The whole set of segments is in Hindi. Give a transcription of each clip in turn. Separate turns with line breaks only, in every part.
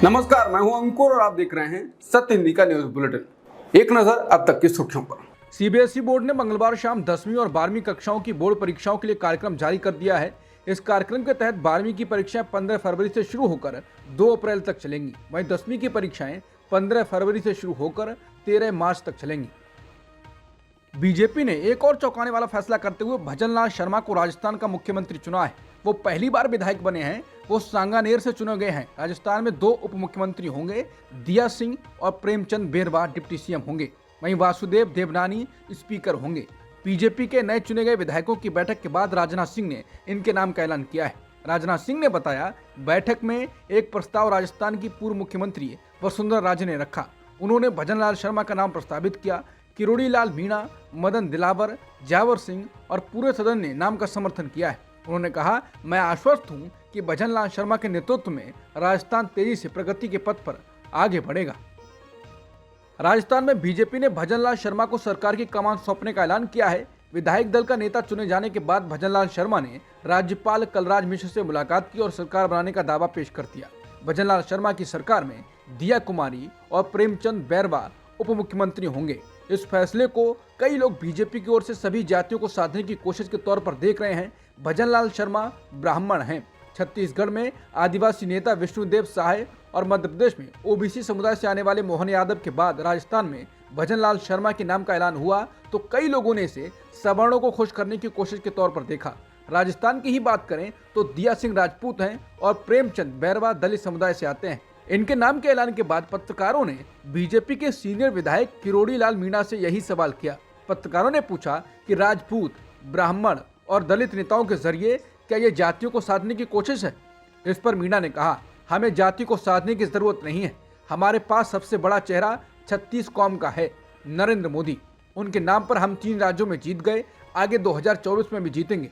नमस्कार, मैं हूं अंकुर और आप देख रहे हैं सत्य हिंदी का न्यूज बुलेटिन। एक नजर अब तक की सुर्खियों पर। सीबीएसई बोर्ड ने मंगलवार शाम 10वीं और 12वीं कक्षाओं की बोर्ड परीक्षाओं के लिए कार्यक्रम जारी कर दिया है। इस कार्यक्रम के तहत 12वीं की परीक्षाएं 15 फरवरी से शुरू होकर 2 अप्रैल तक चलेंगी। वहीं 10वीं की परीक्षाएं 15 फरवरी से शुरू होकर 13 मार्च तक चलेंगी। बीजेपी ने एक और चौंकाने वाला फैसला करते हुए भजनलाल शर्मा को राजस्थान का मुख्यमंत्री चुना है। वो पहली बार विधायक बने हैं। वो सांगानेर से चुने गए हैं। राजस्थान में 2 उप मुख्यमंत्री होंगे। दिया सिंह और प्रेमचंद बेरवा डिप्टी सीएम होंगे। वहीं वासुदेव देवनानी स्पीकर होंगे। बीजेपी के नए चुने गए विधायकों की बैठक के बाद राजनाथ सिंह ने इनके नाम का ऐलान किया है। राजनाथ सिंह ने बताया, बैठक में एक प्रस्ताव राजस्थान की पूर्व मुख्यमंत्री वसुंधरा राजे ने रखा। उन्होंने भजनलाल शर्मा का नाम प्रस्तावित किया। किरोड़ी लाल मीणा, मदन दिलावर, जावर सिंह और पूरे सदन ने नाम का समर्थन किया है। उन्होंने कहा, मैं आश्वस्त हूं कि भजनलाल शर्मा के नेतृत्व में राजस्थान तेजी से प्रगति के पथ पर आगे बढ़ेगा। राजस्थान में बीजेपी ने भजनलाल शर्मा को सरकार की कमान सौंपने का ऐलान किया है। विधायक दल का नेता चुने जाने के बाद भजनलाल शर्मा ने राज्यपाल कलराज मिश्र से मुलाकात की और सरकार बनाने का दावा पेश कर दिया। भजनलाल शर्मा की सरकार में दिया कुमारी और प्रेमचंद बेरवा उप मुख्यमंत्री होंगे। इस फैसले को कई लोग बीजेपी की ओर से सभी जातियों को साधने की कोशिश के तौर पर देख रहे हैं। भजनलाल शर्मा ब्राह्मण हैं। छत्तीसगढ़ में आदिवासी नेता विष्णुदेव साय और मध्य प्रदेश में ओबीसी समुदाय से आने वाले मोहन यादव के बाद राजस्थान में भजनलाल शर्मा के नाम का ऐलान हुआ तो कई लोगों ने इसे सवर्णों को खुश करने की कोशिश के तौर पर देखा। राजस्थान की ही बात करें तो दिया सिंह राजपूत हैं और प्रेमचंद बेरवा दलित समुदाय से आते हैं। इनके नाम के ऐलान के बाद पत्रकारों ने बीजेपी के सीनियर विधायक किरोड़ी लाल मीणा से यही सवाल किया। पत्रकारों ने पूछा कि राजपूत, ब्राह्मण और दलित नेताओं के जरिए क्या ये जातियों को साधने की कोशिश है? इस पर मीणा ने कहा, हमें जाति को साधने की जरूरत नहीं है। हमारे पास सबसे बड़ा चेहरा 36 कौम का है, नरेंद्र मोदी। उनके नाम पर हम 3 राज्यों में जीत गए, आगे 2024 में भी जीतेंगे।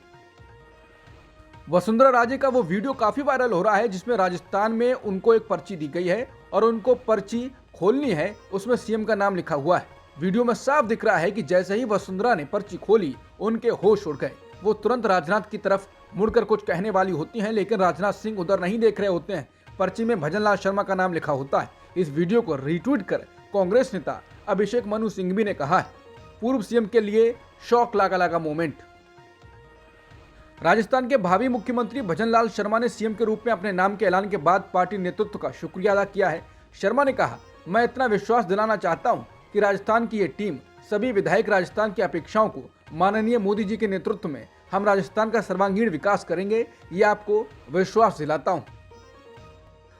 वसुंधरा राजे का वो वीडियो काफी वायरल हो रहा है जिसमें राजस्थान में उनको एक पर्ची दी गई है और उनको पर्ची खोलनी है, उसमें सीएम का नाम लिखा हुआ है। वीडियो में साफ दिख रहा है कि जैसे ही वसुंधरा ने पर्ची खोली उनके होश उड़ गए। वो तुरंत राजनाथ की तरफ मुड़कर कुछ कहने वाली होती हैं, लेकिन राजनाथ सिंह उधर नहीं देख रहे होते हैं। पर्ची में भजनलाल शर्मा का नाम लिखा होता है। इस वीडियो को रीट्वीट कर कांग्रेस नेता अभिषेक मनु सिंघवी ने कहा है, पूर्व सीएम के लिए शौक लगा मोमेंट। राजस्थान के भावी मुख्यमंत्री भजनलाल शर्मा ने सीएम के रूप में अपने नाम के ऐलान के बाद पार्टी नेतृत्व का शुक्रिया अदा किया है। शर्मा ने कहा, मैं इतना विश्वास दिलाना चाहता हूं कि राजस्थान की ये टीम, सभी विधायक राजस्थान की अपेक्षाओं को माननीय मोदी जी के नेतृत्व में हम राजस्थान का सर्वांगीण विकास करेंगे, ये आपको विश्वास दिलाता हूं।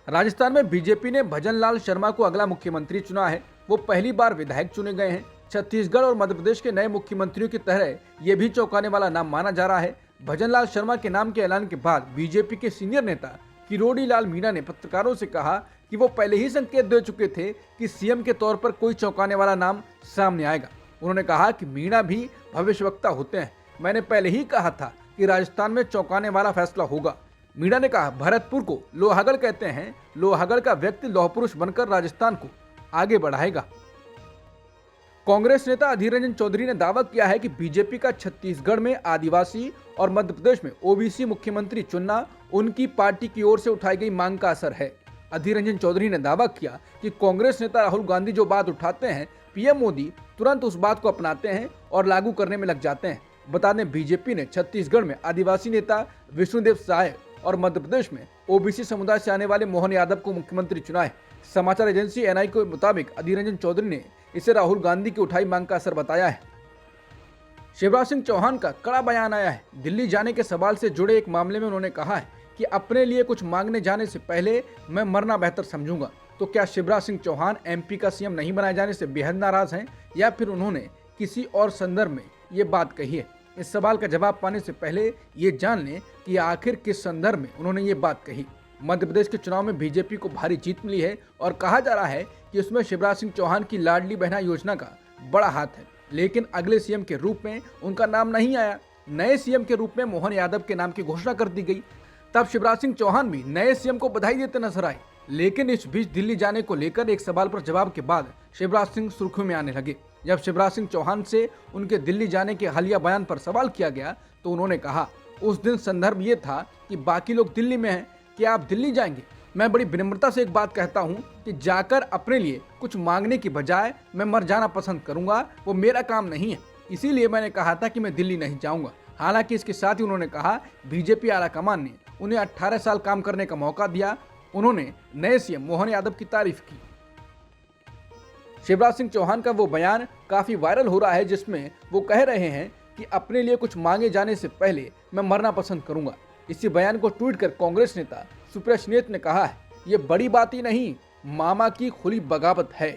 राजस्थान में बीजेपी ने भजनलाल शर्मा को अगला मुख्यमंत्री चुना है। वो पहली बार विधायक चुने गए हैं। छत्तीसगढ़ और मध्य प्रदेश के नए मुख्यमंत्रियों की तरह ये भी चौंकाने वाला नाम माना जा रहा है। भजनलाल शर्मा के नाम के ऐलान के बाद बीजेपी के सीनियर नेता किरोड़ी लाल मीणा ने पत्रकारों से कहा कि वो पहले ही संकेत दे चुके थे कि सीएम के तौर पर कोई चौंकाने वाला नाम सामने आएगा। उन्होंने कहा कि मीणा भी भविष्यवक्ता होते हैं। मैंने पहले ही कहा था कि राजस्थान में चौंकाने वाला फैसला होगा। मीणा ने कहा, भरतपुर को लोहागढ़ कहते हैं। लोहागढ़ का व्यक्ति लौह पुरुष बनकर राजस्थान को आगे बढ़ाएगा। कांग्रेस नेता अधीर रंजन चौधरी ने दावा किया है कि बीजेपी का छत्तीसगढ़ में आदिवासी और मध्य प्रदेश में ओबीसी मुख्यमंत्री चुनना उनकी पार्टी की ओर से उठाई गई मांग का असर है। अधीर रंजन चौधरी ने दावा किया कि कांग्रेस नेता राहुल गांधी जो बात उठाते हैं, पीएम मोदी तुरंत उस बात को अपनाते हैं और लागू करने में लग जाते हैं। बता दें, बीजेपी ने छत्तीसगढ़ में आदिवासी नेता विष्णुदेव साय और मध्य प्रदेश में ओबीसी समुदाय से आने वाले मोहन यादव को मुख्यमंत्री चुना है। समाचार एजेंसी एनआई के मुताबिक अधीर रंजन चौधरी ने इसे राहुल गांधी की उठाई मांग का असर बताया है। शिवराज सिंह चौहान का कड़ा बयान आया है। दिल्ली जाने के सवाल से जुड़े एक मामले में उन्होंने कहा है कि अपने लिए कुछ मांगने जाने से पहले मैं मरना बेहतर समझूंगा। तो क्या शिवराज सिंह चौहान एमपी का सीएम नहीं बनाए जाने से बेहद नाराज हैं या फिर उन्होंने किसी और संदर्भ में ये बात कही है? इस सवाल का जवाब पाने से पहले ये जान लें कि आखिर किस संदर्भ में उन्होंने ये बात कही। मध्य प्रदेश के चुनाव में बीजेपी को भारी जीत मिली है और कहा जा रहा है कि उसमें शिवराज सिंह चौहान की लाडली बहना योजना का बड़ा हाथ है, लेकिन अगले सीएम के रूप में उनका नाम नहीं आया। नए सीएम के रूप में मोहन यादव के नाम की घोषणा कर दी गई। तब शिवराज सिंह चौहान भी नए सीएम को बधाई देते नजर आए। लेकिन इस बीच दिल्ली जाने को लेकर एक सवाल पर जवाब के बाद शिवराज सिंह सुर्खियों में आने लगे। जब शिवराज सिंह चौहान से उनके दिल्ली जाने के हालिया बयान पर सवाल किया गया तो उन्होंने कहा, उस दिन संदर्भ ये था कि बाकी लोग दिल्ली में हैं, क्या आप दिल्ली जाएंगे? मैं बड़ी विनम्रता से एक बात कहता हूं कि जाकर अपने लिए कुछ मांगने की बजाय मैं मर जाना पसंद करूंगा, वो मेरा काम नहीं है। इसीलिए मैंने कहा था कि मैं दिल्ली नहीं जाऊंगा। हालांकि इसके साथ ही उन्होंने कहा, बीजेपी आलाकमान ने उन्हें 18 साल काम करने का मौका दिया। उन्होंने नए सीएम मोहन यादव की तारीफ की। शिवराज सिंह चौहान का वो बयान काफी वायरल हो रहा है, जिसमें वो कह रहे हैं कि अपने लिए कुछ मांगे जाने से पहले मैं मरना पसंद करूंगा। इसी बयान को ट्वीट कर कांग्रेस नेता सुप्रिया श्रीनेत ने कहा है, ये बड़ी बात ही नहीं, मामा की खुली बगावत है।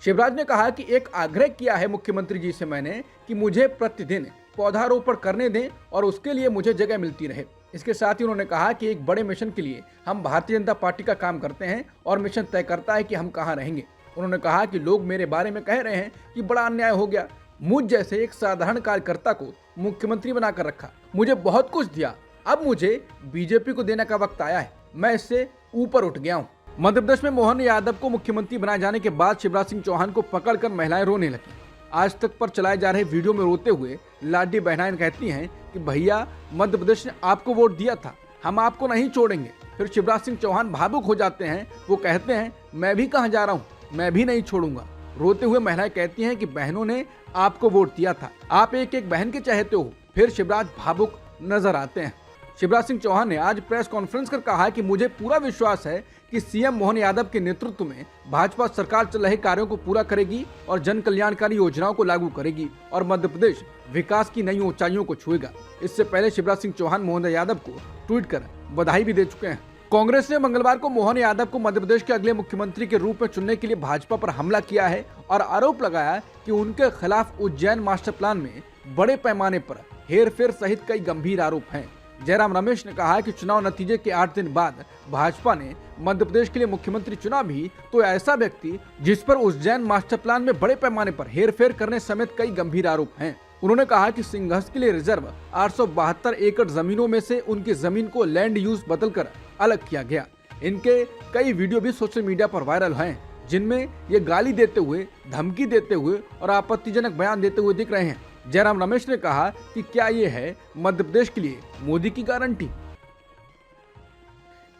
शिवराज ने कहा कि एक आग्रह किया है मुख्यमंत्री जी से मैंने कि मुझे प्रतिदिन पौधारोपण करने दें और उसके लिए मुझे जगह मिलती रहे। इसके साथ ही उन्होंने कहा कि एक बड़े मिशन के लिए हम भारतीय जनता पार्टी का काम करते हैं और मिशन तय करता है कि हम कहां रहेंगे। उन्होंने कहा कि लोग मेरे बारे में कह रहे हैं कि बड़ा अन्याय हो गया, मुझ जैसे एक साधारण कार्यकर्ता को मुख्यमंत्री बनाकर रखा, मुझे बहुत कुछ दिया, अब मुझे बीजेपी को देने का वक्त आया है, मैं इससे ऊपर उठ गया हूँ। मध्य प्रदेश में मोहन यादव को मुख्यमंत्री बनाए जाने के बाद शिवराज सिंह चौहान को पकड़कर महिलाएं रोने लगी। आज तक पर चलाए जा रहे वीडियो में रोते हुए लाडी बहनाएं कहती हैं कि भैया, मध्य प्रदेश ने आपको वोट दिया था, हम आपको नहीं छोड़ेंगे। फिर शिवराज सिंह चौहान भावुक हो जाते हैं, वो कहते हैं मैं भी कहां जा रहा हूं, मैं भी नहीं छोड़ूंगा। रोते हुए महिलाएं कहती हैं कि बहनों ने आपको वोट दिया था, आप एक एक बहन के चाहते हो। फिर शिवराज भावुक नजर आते हैं। शिवराज सिंह चौहान ने आज प्रेस कॉन्फ्रेंस कर कहा कि मुझे पूरा विश्वास है कि सीएम मोहन यादव के नेतृत्व में भाजपा सरकार चल रहे कार्यों को पूरा करेगी और जन कल्याणकारी योजनाओं को लागू करेगी और मध्य प्रदेश विकास की नई ऊंचाइयों को छुएगा। इससे पहले शिवराज सिंह चौहान मोहन यादव को ट्वीट कर बधाई भी दे चुके हैं। कांग्रेस ने मंगलवार को मोहन यादव को मध्य प्रदेश के अगले मुख्यमंत्री के रूप में चुनने के लिए भाजपा पर हमला किया है और आरोप लगाया कि उनके खिलाफ उज्जैन मास्टर प्लान में बड़े पैमाने पर हेरफेर सहित कई गंभीर आरोप हैं। जयराम रमेश ने कहा कि चुनाव नतीजे के 8 दिन बाद भाजपा ने मध्य प्रदेश के लिए मुख्यमंत्री चुना भी तो ऐसा व्यक्ति जिस पर उज्जैन मास्टर प्लान में बड़े पैमाने पर हेरफेर करने समेत कई गंभीर आरोप हैं। उन्होंने कहा कि सिंघस के लिए रिजर्व 872 एकड़ जमीनों में से उनकी जमीन को लैंड यूज बदलकर अलग किया गया। इनके कई वीडियो भी सोशल मीडिया पर वायरल हैं, जिनमें ये गाली देते हुए, धमकी देते हुए और आपत्तिजनक बयान देते हुए दिख रहे हैं। जयराम रमेश ने कहा कि क्या ये है मध्य प्रदेश के लिए मोदी की गारंटी।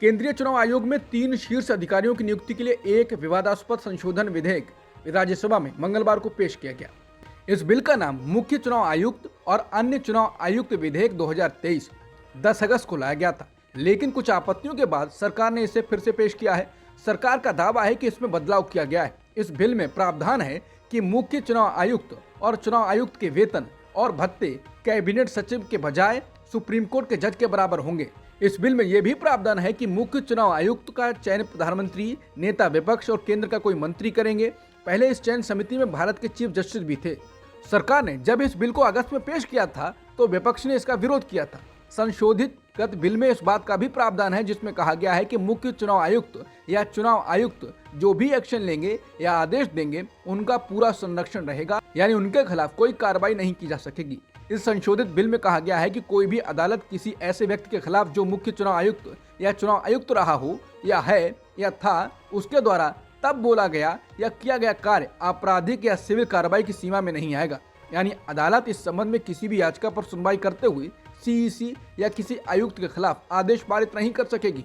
केंद्रीय चुनाव आयोग में 3 शीर्ष अधिकारियों की नियुक्ति के लिए एक विवादास्पद संशोधन विधेयक राज्यसभा में मंगलवार को पेश किया गया। इस बिल का नाम मुख्य चुनाव आयुक्त और अन्य चुनाव आयुक्त विधेयक 2023 10 अगस्त को लाया गया था, लेकिन कुछ आपत्तियों के बाद सरकार ने इसे फिर से पेश किया है। सरकार का दावा है कि इसमें बदलाव किया गया है। इस बिल में प्रावधान है कि मुख्य चुनाव आयुक्त और चुनाव आयुक्त के वेतन और भत्ते कैबिनेट सचिव के बजाय सुप्रीम कोर्ट के जज के बराबर होंगे। इस बिल में यह भी प्रावधान है कि मुख्य चुनाव आयुक्त का चयन प्रधानमंत्री, नेता विपक्ष और केंद्र का कोई मंत्री करेंगे। पहले इस चयन समिति में भारत के चीफ जस्टिस भी थे। सरकार ने जब इस बिल को अगस्त में पेश किया था तो विपक्ष ने इसका विरोध किया था। संशोधित गत बिल में इस बात का भी प्रावधान है, जिसमें कहा गया है कि मुख्य चुनाव आयुक्त या चुनाव आयुक्त जो भी एक्शन लेंगे या आदेश देंगे उनका पूरा संरक्षण रहेगा, यानी उनके खिलाफ कोई कार्रवाई नहीं की जा सकेगी। इस संशोधित बिल में कहा गया है कि कोई भी अदालत किसी ऐसे व्यक्ति के खिलाफ जो मुख्य चुनाव आयुक्त या चुनाव आयुक्त रहा हो या है या था, उसके द्वारा तब बोला गया या किया गया कार्य आपराधिक या सिविल कार्रवाई की सीमा में नहीं आएगा। यानी अदालत इस संबंध में किसी भी याचिका पर सुनवाई करते हुए सीईसी या किसी आयुक्त के खिलाफ आदेश पारित नहीं कर सकेगी।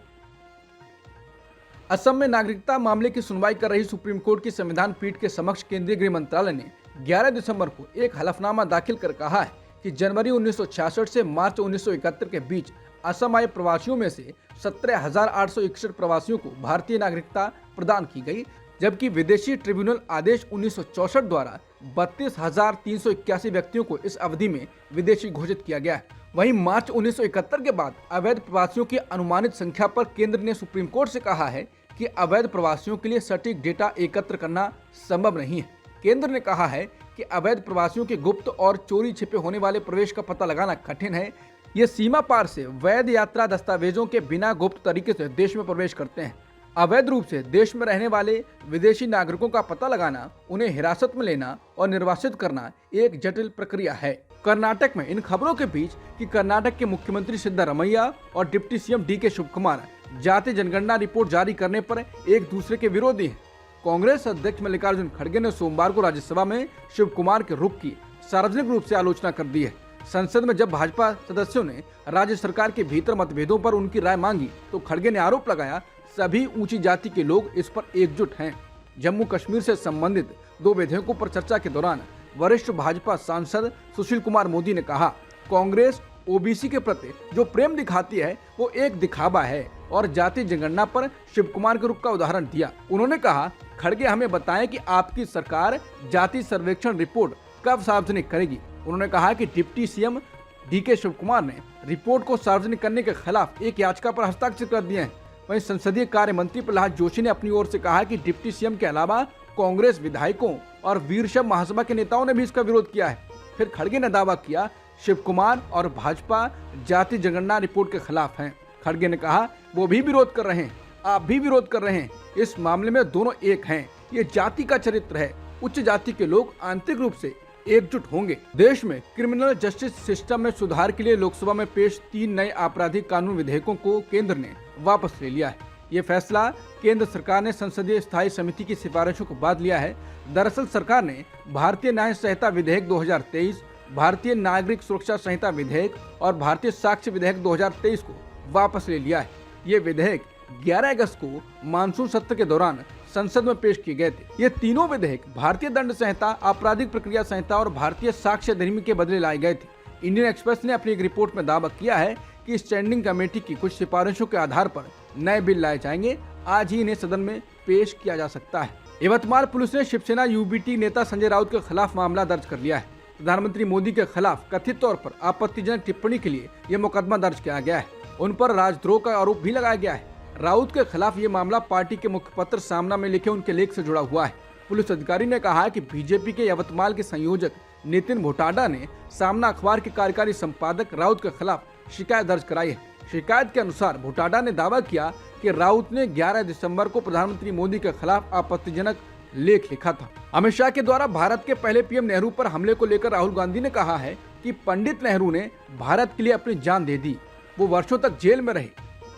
असम में नागरिकता मामले की सुनवाई कर रही सुप्रीम कोर्ट की संविधान पीठ के समक्ष केंद्रीय गृह मंत्रालय ने 11 दिसंबर को एक हलफनामा दाखिल कर कहा है कि जनवरी 1966 से मार्च 1971 के बीच असम आए प्रवासियों में से 17,861 प्रवासियों को भारतीय नागरिकता प्रदान की गई, जबकि विदेशी ट्रिब्यूनल आदेश 1964 द्वारा 32,381 व्यक्तियों को इस अवधि में विदेशी घोषित किया गया है। वहीं मार्च 1971 के बाद अवैध प्रवासियों की अनुमानित संख्या पर केंद्र ने सुप्रीम कोर्ट से कहा है कि अवैध प्रवासियों के लिए सटीक डेटा एकत्र करना संभव नहीं है। केंद्र ने कहा है कि अवैध प्रवासियों के गुप्त और चोरी छिपे होने वाले प्रवेश का पता लगाना कठिन है। ये सीमा पार से वैध यात्रा दस्तावेजों के बिना गुप्त तरीके से देश में प्रवेश करते हैं। अवैध रूप से देश में रहने वाले विदेशी नागरिकों का पता लगाना, उन्हें हिरासत में लेना और निर्वासित करना एक जटिल प्रक्रिया है। कर्नाटक में इन खबरों के बीच कि कर्नाटक के मुख्यमंत्री सिद्धारमैया और डिप्टी सीएम डीके शिवकुमार जातीय जनगणना रिपोर्ट जारी करने पर एक दूसरे के विरोधी हैं। कांग्रेस अध्यक्ष मल्लिकार्जुन खड़गे ने सोमवार को राज्यसभा में शिवकुमार के रुख की सार्वजनिक रूप से आलोचना कर दी है। संसद में जब भाजपा सदस्यों ने राज्य सरकार के भीतर मतभेदों पर उनकी राय मांगी तो खड़गे ने आरोप लगाया सभी ऊंची जाति के लोग इस पर एकजुट हैं। जम्मू कश्मीर से संबंधित 2 विधेयकों पर चर्चा के दौरान वरिष्ठ भाजपा सांसद सुशील कुमार मोदी ने कहा, कांग्रेस ओबीसी के प्रति जो प्रेम दिखाती है वो एक दिखावा है और जाति जनगणना पर शिव कुमार के रुख का उदाहरण दिया। उन्होंने कहा, खड़गे हमें बताएं कि आपकी सरकार जाति सर्वेक्षण रिपोर्ट कब सार्वजनिक करेगी। उन्होंने कहा कि deputy CM DK Shivakumar ने रिपोर्ट को सार्वजनिक करने के खिलाफ एक याचिका पर हस्ताक्षर कर दिए हैं। वहीं संसदीय कार्य मंत्री प्रहलाद जोशी ने अपनी ओर से कहा कि डिप्टी सीएम के अलावा कांग्रेस विधायकों और वीरशैव महासभा के नेताओं ने भी इसका विरोध किया है। फिर खड़गे ने दावा किया शिव कुमार और भाजपा जाति जनगणना रिपोर्ट के खिलाफ हैं। खड़गे ने कहा वो भी विरोध कर रहे हैं, आप भी विरोध कर रहे हैं, इस मामले में दोनों एक हैं। ये जाति का चरित्र है, उच्च जाति के लोग आंतरिक रूप से एकजुट होंगे। देश में क्रिमिनल जस्टिस सिस्टम में सुधार के लिए लोकसभा में पेश 3 नए आपराधिक कानून विधेयकों को केंद्र ने वापस ले लिया है। ये फैसला केंद्र सरकार ने संसदीय स्थायी समिति की सिफारिशों के बाद लिया है। दरअसल सरकार ने भारतीय न्याय संहिता विधेयक 2023, भारतीय नागरिक सुरक्षा संहिता विधेयक और भारतीय साक्ष्य विधेयक 2023 को वापस ले लिया है। ये विधेयक 11 अगस्त को मानसून सत्र के दौरान संसद में पेश किए गए थे। ये तीनों विधेयक भारतीय दंड संहिता, आपराधिक प्रक्रिया संहिता और भारतीय साक्ष्य अधिनियम के बदले लाए गए थे। इंडियन एक्सप्रेस ने अपनी एक रिपोर्ट में दावा किया है कि स्टैंडिंग कमेटी की कुछ सिफारिशों के आधार पर नए बिल लाए जाएंगे। आज ही इन्हें सदन में पेश किया जा सकता है। यवतमाल पुलिस ने शिवसेना यूबीटी नेता संजय राउत के खिलाफ मामला दर्ज कर लिया है। प्रधानमंत्री मोदी के खिलाफ कथित तौर पर आपत्तिजनक टिप्पणी के लिए यह मुकदमा दर्ज किया गया है। उन पर राजद्रोह का आरोप भी लगाया गया है। राउत के खिलाफ ये मामला पार्टी के मुखपत्र सामना में लिखे उनके लेख से जुड़ा हुआ है। पुलिस अधिकारी ने कहा कि बीजेपी के यवतमाल के संयोजक नितिन भोटाडा ने सामना अखबार के कार्यकारी संपादक राउत के खिलाफ शिकायत दर्ज कराई है। शिकायत के अनुसार भोटाडा ने दावा किया कि राउत ने 11 दिसंबर को प्रधानमंत्री मोदी के खिलाफ आपत्तिजनक लेख लिखा था। अमित शाह के द्वारा भारत के पहले पीएम नेहरू पर हमले को लेकर राहुल गांधी ने कहा है कि पंडित नेहरू ने भारत के लिए अपनी जान दे दी, वो वर्षों तक जेल में रहे।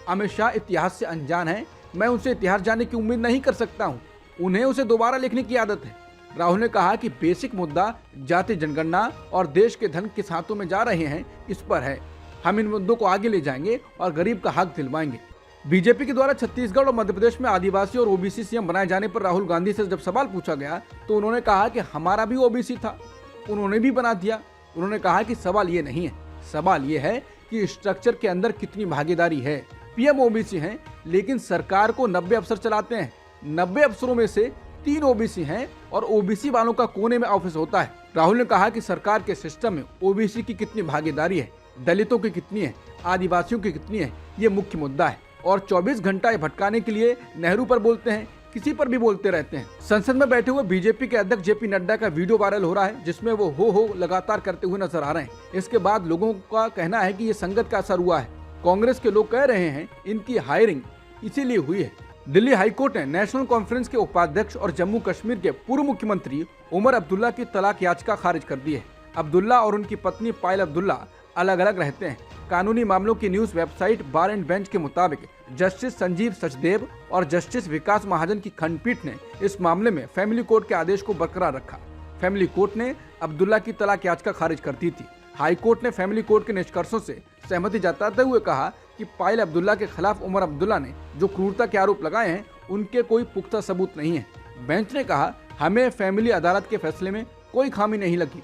अमित शाह इतिहास से अनजान है, मैं उनसे इतिहास जानने की उम्मीद नहीं कर सकता हूँ, उन्हें उसे दोबारा लिखने की आदत है। राहुल ने कहा कि बेसिक मुद्दा जाति जनगणना और देश के धन किस हाथों में जा रहे हैं इस पर है। हम इन मुद्दों को आगे ले जाएंगे और गरीब का हक दिलवाएंगे। बीजेपी के द्वारा छत्तीसगढ़ और मध्य प्रदेश में आदिवासी और ओबीसी सीएम बनाए जाने पर राहुल गांधी से जब सवाल पूछा गया तो उन्होंने कहा कि हमारा भी ओबीसी था, उन्होंने भी बना दिया। उन्होंने कहा कि सवाल ये नहीं है, सवाल ये है कि स्ट्रक्चर के अंदर कितनी भागीदारी है। पीएम ओबीसी हैं लेकिन सरकार को 90 अफसर चलाते हैं, 90 अफसरों में से 3 ओबीसी हैं और ओबीसी वालों का कोने में ऑफिस होता है। राहुल ने कहा कि सरकार के सिस्टम में ओबीसी की कितनी भागीदारी है, दलितों की कितनी है, आदिवासियों की कितनी है, ये मुख्य मुद्दा है। और 24 घंटा ये भटकाने के लिए नेहरू पर बोलते हैं, किसी पर भी बोलते रहते हैं। संसद में बैठे हुए बीजेपी के अध्यक्ष जेपी नड्डा का वीडियो वायरल हो रहा है जिसमें वो हो लगातार करते हुए नजर आ रहे हैं। इसके बाद लोगों का कहना है कि ये संगत का असर हुआ है। कांग्रेस के लोग कह रहे हैं इनकी हायरिंग इसीलिए हुई है। दिल्ली हाईकोर्ट ने नेशनल कॉन्फ्रेंस के उपाध्यक्ष और जम्मू कश्मीर के पूर्व मुख्यमंत्री उमर अब्दुल्ला की तलाक याचिका खारिज कर दी है। अब्दुल्ला और उनकी पत्नी पायल अब्दुल्ला अलग अलग रहते हैं। कानूनी मामलों की news website bar and bench के मुताबिक जस्टिस संजीव सचदेव और जस्टिस विकास महाजन की खंडपीठ ने इस मामले में फैमिली कोर्ट के आदेश को बरकरार रखा। फैमिली कोर्ट ने अब्दुल्ला की तलाक याचिका खारिज कर दी थी। हाई कोर्ट ने फैमिली कोर्ट के निष्कर्षों से सहमति जताते हुए कहा कि पायल अब्दुल्ला के खिलाफ उमर अब्दुल्ला ने जो क्रूरता के आरोप लगाए हैं उनके कोई पुख्ता सबूत नहीं है। बेंच ने कहा, हमें फैमिली अदालत के फैसले में कोई खामी नहीं लगी,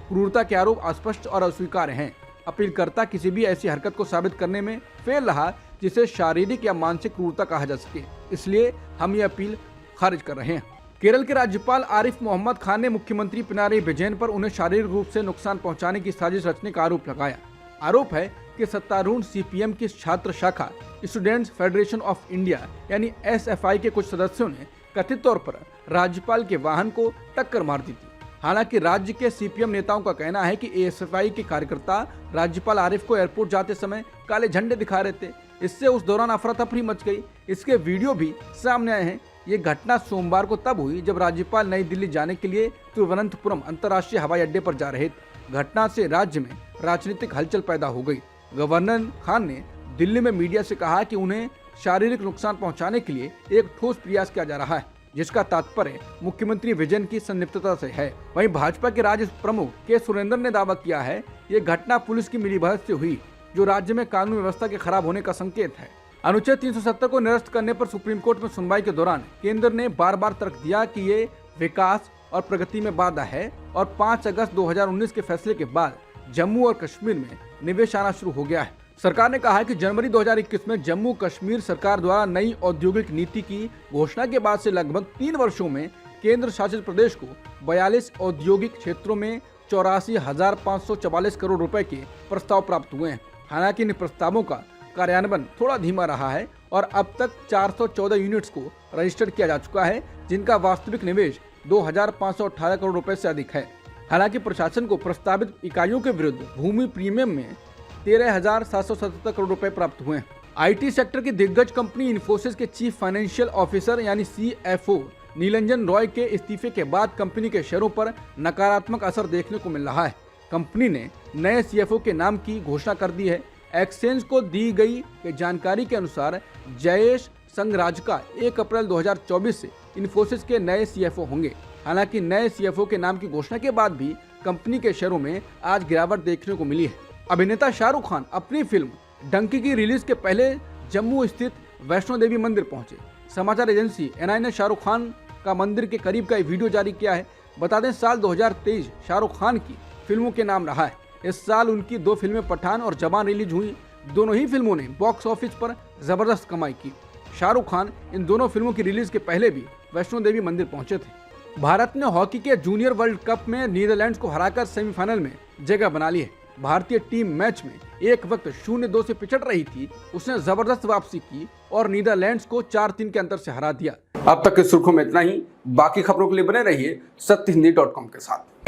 क्रूरता के आरोप अस्पष्ट और अस्वीकार्य हैं। अपीलकर्ता किसी भी ऐसी हरकत को साबित करने में फेल रहा जिसे शारीरिक या मानसिक क्रूरता कहा जा सके, इसलिए हम ये अपील खारिज कर रहे हैं। केरल के राज्यपाल आरिफ मोहम्मद खान ने मुख्यमंत्री पिनाराई विजयन पर उन्हें शारीरिक रूप से नुकसान पहुंचाने की साजिश रचने का आरोप लगाया। आरोप है कि सत्तारूढ़ सीपीएम की छात्र शाखा स्टूडेंट्स फेडरेशन ऑफ इंडिया यानी एसएफआई के कुछ सदस्यों ने कथित तौर पर राज्यपाल के वाहन को टक्कर मार दी थी। हालांकि राज्य के सीपीएम नेताओं का कहना है कि एएसएफआई के कार्यकर्ता राज्यपाल आरिफ को एयरपोर्ट जाते समय काले झंडे दिखा रहे थे, इससे उस दौरान अफरा तफरी मच गई। इसके वीडियो भी सामने आए हैं। ये घटना सोमवार को तब हुई जब राज्यपाल नई दिल्ली जाने के लिए तिरुवनंतपुरम अंतर्राष्ट्रीय हवाई अड्डे पर जा रहे थे। घटना से राज्य में राजनीतिक हलचल पैदा हो गई। गवर्नर खान ने दिल्ली में मीडिया से कहा कि उन्हें शारीरिक नुकसान पहुंचाने के लिए एक ठोस प्रयास किया जा रहा है। जिसका तात्पर्य मुख्यमंत्री विजयन की संलिप्तता से है। वहीं भाजपा के राज्य प्रमुख के सुरेंद्र ने दावा किया है ये घटना पुलिस की मिलीभगत से हुई, जो राज्य में कानून व्यवस्था के खराब होने का संकेत है। अनुच्छेद 370 को निरस्त करने पर सुप्रीम कोर्ट में सुनवाई के दौरान केंद्र ने बार बार तर्क दिया कि ये विकास और प्रगति में बाधा है और 5 अगस्त 2019 के फैसले के बाद जम्मू और कश्मीर में निवेश आना शुरू हो गया है। सरकार ने कहा है कि जनवरी 2021 में जम्मू कश्मीर सरकार द्वारा नई औद्योगिक नीति की घोषणा के बाद से लगभग 3 वर्षों में केंद्र शासित प्रदेश को 42 औद्योगिक क्षेत्रों में 84,544 करोड़ रुपए के प्रस्ताव प्राप्त हुए हैं। हालांकि इन प्रस्तावों का कार्यान्वयन थोड़ा धीमा रहा है और अब तक 414 यूनिट्स को रजिस्टर्ड किया जा चुका है, जिनका वास्तविक निवेश 2,518 करोड़ रुपए से अधिक है। हालांकि प्रशासन को प्रस्तावित इकाइयों के विरुद्ध भूमि प्रीमियम में 13,777 करोड़ रुपए प्राप्त हुए हैं। आईटी सेक्टर की दिग्गज कंपनी इन्फोसिस के चीफ फाइनेंशियल ऑफिसर यानी CFO नीलंजन रॉय के इस्तीफे के बाद कंपनी के शेयरों पर नकारात्मक असर देखने को मिल रहा है। कंपनी ने नए CFO के नाम की घोषणा कर दी है। एक्सचेंज को दी गई जानकारी के अनुसार जयेश संगराजका 1 अप्रैल 2024 से इन्फोसिस के नए CFO होंगे। हालांकि नए CFO के नाम की घोषणा के बाद भी कंपनी के शेयरों में आज गिरावट देखने को मिली है। अभिनेता शाहरुख खान अपनी फिल्म डंकी की रिलीज के पहले जम्मू स्थित वैष्णो देवी मंदिर पहुंचे। समाचार एजेंसी NI ने शाहरुख खान का मंदिर के करीब का एक वीडियो जारी किया है। बता दें साल 2023 शाहरुख खान की फिल्मों के नाम रहा है। इस साल उनकी 2 फिल्में पठान और जवान रिलीज हुई। दोनों ही फिल्मों ने बॉक्स ऑफिस पर जबरदस्त कमाई की। शाहरुख खान इन दोनों फिल्मों की रिलीज के पहले भी वैष्णो देवी मंदिर पहुंचे थे। भारत ने हॉकी के जूनियर वर्ल्ड कप में नीदरलैंड्स को हराकर सेमीफाइनल में जगह बना ली है। भारतीय टीम मैच में एक वक्त 0-2 से पिछड़ रही थी, उसने जबरदस्त वापसी की और नीदरलैंड्स को 4-3 के अंतर से हरा दिया। अब तक की सुर्खियों में इतना ही। बाकी खबरों के लिए बने रहिए सत्यहिंदी.com के साथ।